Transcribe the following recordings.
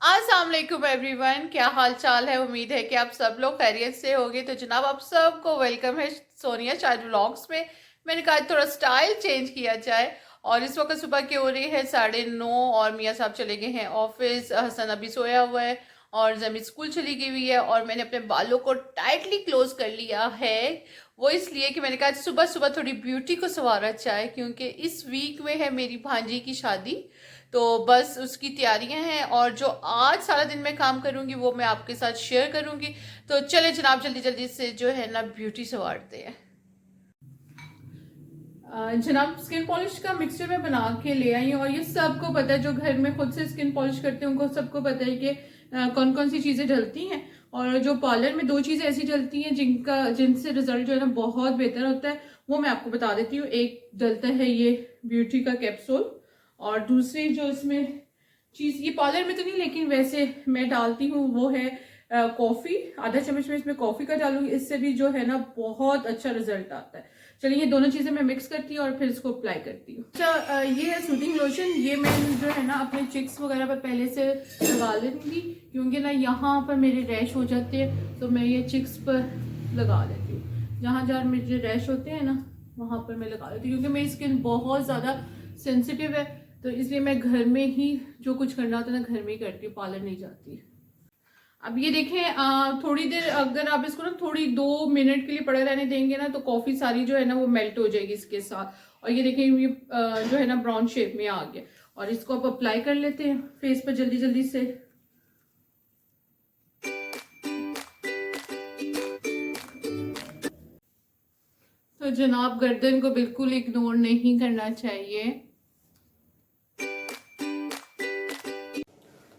अस्सलाम वालेकुम एवरीवन, क्या हाल चाल है। उम्मीद है कि आप सब लोग खैरियत से होंगे। तो जनाब आप सबको वेलकम है सोनिया शाद व्लॉग्स में। मैंने कहा थोड़ा स्टाइल चेंज किया जाए। और इस वक्त सुबह की हो रही है 9:30 और मियाँ साहब चले गए हैं ऑफिस। हसन अभी सोया हुआ है और जमी स्कूल चली गई हुई है। और मैंने अपने बालों को टाइटली क्लोज कर लिया है। वो इसलिए कि मैंने कहा सुबह सुबह थोड़ी ब्यूटी को संवारा जाए, क्योंकि इस वीक में है मेरी भांजी की शादी। तो बस उसकी तैयारियां हैं और जो आज सारा दिन मैं काम करूंगी वो मैं आपके साथ शेयर करूंगी। तो चले जनाब जल्दी जल्दी से जो है ना ब्यूटी संवारते हैं। जनाब स्किन पॉलिश का मिक्सचर मैं बना के ले आई हूँ। और ये सबको पता है, जो घर में खुद से स्किन पॉलिश करते हैं उनको सबको पता है कि कौन कौन सी चीज़ें डलती हैं। और जो पार्लर में दो चीज़ें ऐसी डलती हैं जिनसे रिजल्ट जो है ना बहुत बेहतर होता है, वो मैं आपको बता देती हूँ। एक डलता है ये ब्यूटी का कैप्सूल, और दूसरी जो इसमें चीज़, ये पार्लर में तो नहीं लेकिन वैसे मैं डालती हूँ, वो है कॉफ़ी। आधा चम्मच में इसमें कॉफ़ी का डालूंगी, इससे भी जो है ना बहुत अच्छा रिजल्ट आता है। चलिए ये दोनों चीज़ें मैं मिक्स करती हूँ और फिर इसको अप्लाई करती हूँ। अच्छा, ये है सूदिंग लोशन। ये मैं जो है ना अपने चिक्स वगैरह पर पहले से लगा लेती, क्योंकि ना यहाँ पर मेरे रैश हो जाते हैं, तो मैं ये चिक्स पर लगा लेती हूँ। जहाँ जहाँ मेरे रैश होते हैं ना वहाँ पर मैं लगा लेती हूँ, क्योंकि मेरी स्किन बहुत ज़्यादा सेंसिटिव है। तो इसलिए मैं घर में ही जो कुछ करना होता है ना घर में ही करती हूँ, पार्लर नहीं जाती। अब ये देखें, थोड़ी देर अगर आप इसको ना थोड़ी 2 मिनट के लिए पड़े रहने देंगे ना, तो कॉफ़ी सारी जो है ना वो मेल्ट हो जाएगी इसके साथ। और ये देखें, ये जो है ना ब्राउन शेप में आ गया। और इसको आप अप्लाई कर लेते हैं फेस पर जल्दी जल्दी से। तो जनाब गर्दन को बिल्कुल इग्नोर नहीं करना चाहिए।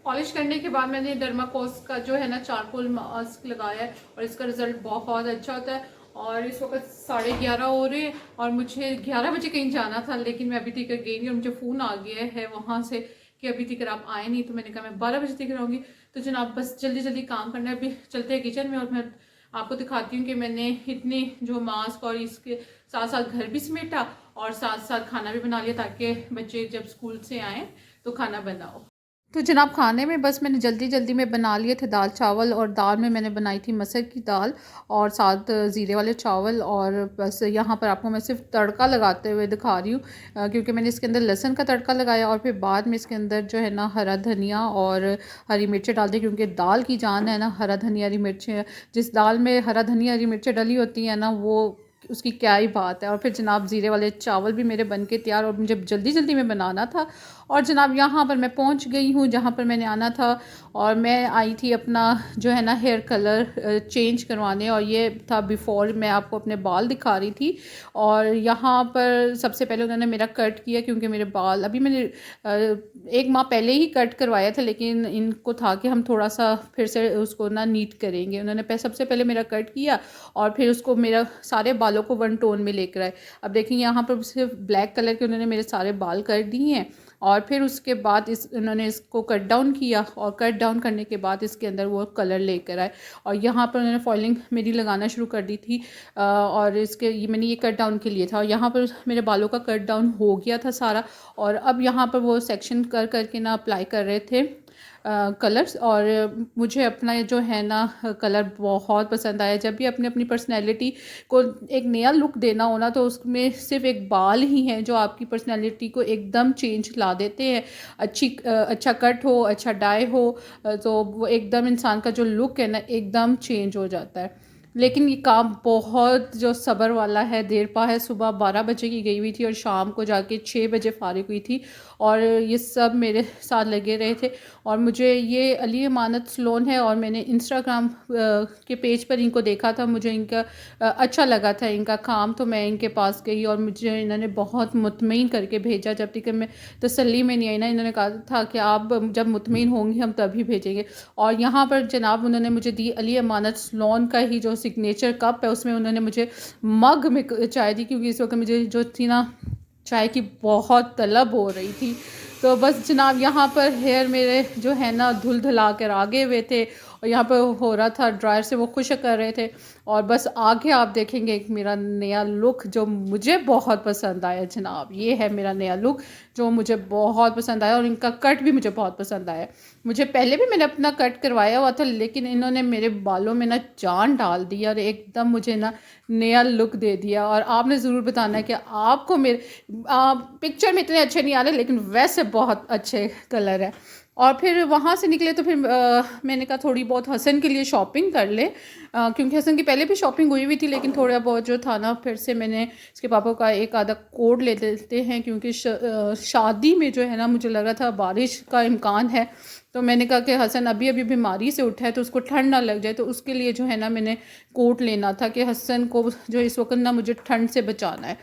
पॉलिश करने के बाद मैंने डर्माकोस का जो है ना चारकोल मास्क लगाया है, और इसका रिजल्ट बहुत अच्छा होता है। और इस वक्त 11:30 हो रहे हैं और मुझे 11 बजे कहीं जाना था, लेकिन मैं अभी तक गई नहीं। और मुझे फ़ोन आ गया है वहाँ से कि अभी तक आप आए नहीं। तो मैंने कहा मैं 12 बजे तक रहूँगी। तो जनाब बस जल्दी जल्दी काम करना है। अभी चलते हैं किचन में और मैं आपको दिखाती हूँ कि मैंने इतने जो मास्क और इसके साथ साथ घर भी समेटा और साथ साथ खाना भी बना लिया, ताकि बच्चे जब स्कूल से आएँ तो खाना बनाओ। तो जनाब खाने में बस मैंने जल्दी जल्दी में बना लिए थे दाल चावल। और दाल में मैंने बनाई थी मसर की दाल और साथ ज़ीरे वाले चावल। और बस यहाँ पर आपको मैं सिर्फ तड़का लगाते हुए दिखा रही हूँ, क्योंकि मैंने इसके अंदर लहसुन का तड़का लगाया और फिर बाद में इसके अंदर जो है ना हरा धनिया और हरी मिर्चें डाल दी, क्योंकि दाल की जान है ना हरा धनिया हरी मिर्चें। जिस दाल में हरा धनिया हरी मिर्चें डली होती हैं ना, वो उसकी क्या ही बात है। और फिर जनाब ज़ीरे वाले चावल भी मेरे बन के तैयार, और मुझे जल्दी जल्दी में बनाना था। और जनाब यहाँ पर मैं पहुँच गई हूँ जहाँ पर मैंने आना था। और मैं आई थी अपना जो है ना हेयर कलर चेंज करवाने, और ये था बिफ़ोर मैं आपको अपने बाल दिखा रही थी। और यहाँ पर सबसे पहले उन्होंने मेरा कट किया, क्योंकि मेरे बाल अभी मैंने 1 माह पहले ही कट करवाया था, लेकिन इनको था कि हम थोड़ा सा फिर से उसको ना नीट करेंगे। उन्होंने सबसे पहले मेरा कट किया और फिर उसको मेरा सारे बालों को 1 टोन में लेकर आए। अब देखिए यहाँ पर सिर्फ ब्लैक कलर के उन्होंने मेरे सारे बाल कर दिए हैं। और फिर उसके बाद उन्होंने इसको कट डाउन किया, और कट डाउन करने के बाद इसके अंदर वो कलर लेकर आए। और यहाँ पर उन्होंने फॉइलिंग मेरी लगाना शुरू कर दी थी। और मैंने ये कट डाउन के लिए था, और यहाँ पर मेरे बालों का कट डाउन हो गया था सारा। और अब यहाँ पर वो सेक्शन कर करके ना अप्लाई कर रहे थे कलर्स। और मुझे अपना जो है ना कलर बहुत पसंद आया। जब भी अपनी अपनी पर्सनैलिटी को एक नया लुक देना हो ना, तो उसमें सिर्फ एक बाल ही हैं जो आपकी पर्सनैलिटी को एकदम चेंज ला देते हैं। अच्छा कट हो, अच्छा डाई हो, तो वो एकदम इंसान का जो लुक है ना एकदम चेंज हो जाता है। लेकिन ये काम बहुत जो सब्र वाला है। देर पा है, सुबह 12 बजे की गई हुई थी और शाम को जाके 6 बजे फ़ारिग हुई थी। और ये सब मेरे साथ लगे रहे थे। और मुझे ये अली अमानत सलोन है, और मैंने इंस्टाग्राम के पेज पर इनको देखा था। मुझे इनका अच्छा लगा था इनका काम, तो मैं इनके पास गई और मुझे इन्होंने बहुत मुतमईन करके भेजा। जब तक मैं तसल्ली में नहीं आई ना, इन्होंने कहा था कि आप जब मुतमईन होंगी हम तभी भेजेंगे। और यहाँ पर जनाब उन्होंने मुझे दी अली अमानत सलोन का ही जो सिग्नेचर कप है, उसमें उन्होंने मुझे मग में चाय दी, क्योंकि इस वक्त मुझे जो थी ना चाय की बहुत तलब हो रही थी। तो बस जनाब यहाँ पर हेयर मेरे जो है ना धुल धुला कर आगे हुए थे, और यहाँ पर हो रहा था ड्रायर से वो खुश्क कर रहे थे। और बस आगे आप देखेंगे एक मेरा नया लुक जो मुझे बहुत पसंद आया। जनाब ये है मेरा नया लुक जो मुझे बहुत पसंद आया, और इनका कट भी मुझे बहुत पसंद आया। मुझे पहले भी मैंने अपना कट करवाया हुआ था, लेकिन इन्होंने मेरे बालों में ना जान डाल दी और एकदम मुझे ना नया लुक दे दिया। और आपने ज़रूर बताना है कि आपको मेरे पिक्चर में इतने अच्छे नहीं आ रहे, लेकिन वैसे बहुत अच्छे कलर है। और फिर वहाँ से निकले तो फिर मैंने कहा थोड़ी बहुत हसन के लिए शॉपिंग कर ले, क्योंकि हसन की पहले भी शॉपिंग हुई हुई थी, लेकिन थोड़ा बहुत जो था ना, फिर से मैंने इसके पापा का एक आधा कोट ले लेते हैं, क्योंकि शादी में जो है ना मुझे लग रहा था बारिश का इम्कान है। तो मैंने कहा कि हसन अभी अभी बीमारी से उठा है तो उसको ठंड ना लग जाए, तो उसके लिए जो है ना मैंने कोट लेना था कि हसन को जो इस वक्त ना मुझे ठंड से बचाना है।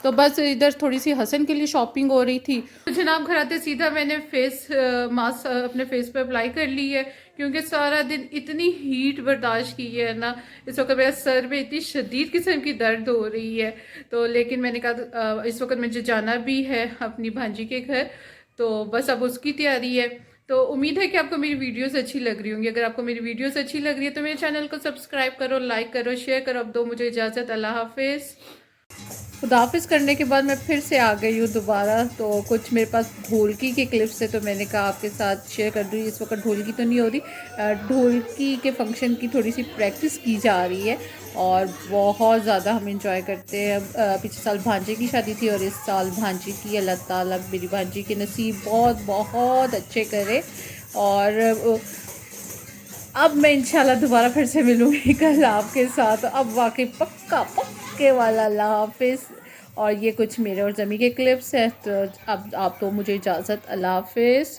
तो बस इधर थोड़ी सी हसन के लिए शॉपिंग हो रही थी। तो जनाब घर आते सीधा मैंने फेस मास्क अपने फेस पे अप्लाई कर ली है, क्योंकि सारा दिन इतनी हीट बर्दाश्त की है ना, इस वक्त मेरे सर में इतनी शदीद किस्म की दर्द हो रही है। तो लेकिन मैंने कहा इस वक्त मुझे जाना भी है अपनी भांजी के घर, तो बस अब उसकी तैयारी है। तो उम्मीद है कि आपको मेरी वीडियोस अच्छी लग रही होंगी। अगर आपको मेरी वीडियोस अच्छी लग रही है तो मेरे चैनल को सब्सक्राइब करो, लाइक करो, शेयर करो। अब दो मुझे इजाज़त, अल्लाह हाफिज़। खुदाफिज करने के बाद मैं फिर से आ गई हूँ दोबारा। तो कुछ मेरे पास ढोलकी के क्लिप्स है, तो मैंने कहा आपके साथ शेयर कर दूँ। इस वक्त ढोलकी तो नहीं हो रही, ढोलकी के फंक्शन की थोड़ी सी प्रैक्टिस की जा रही है और बहुत ज़्यादा हम इंजॉय करते हैं। पिछले साल भांजे की शादी थी और इस साल भांजी की, अल्लाह ताला मेरी भांजी के नसीब बहुत बहुत अच्छे करे। और अब मैं इंशाल्लाह दोबारा फिर से मिलूँगी कल आपके साथ। अब वाकई पक्का पक्के वाला अल्लाह हाफिज़। और ये कुछ मेरे और ज़मी के क्लिप्स हैं। तो अब आप तो मुझे इजाज़त, अल्लाह हाफिज़।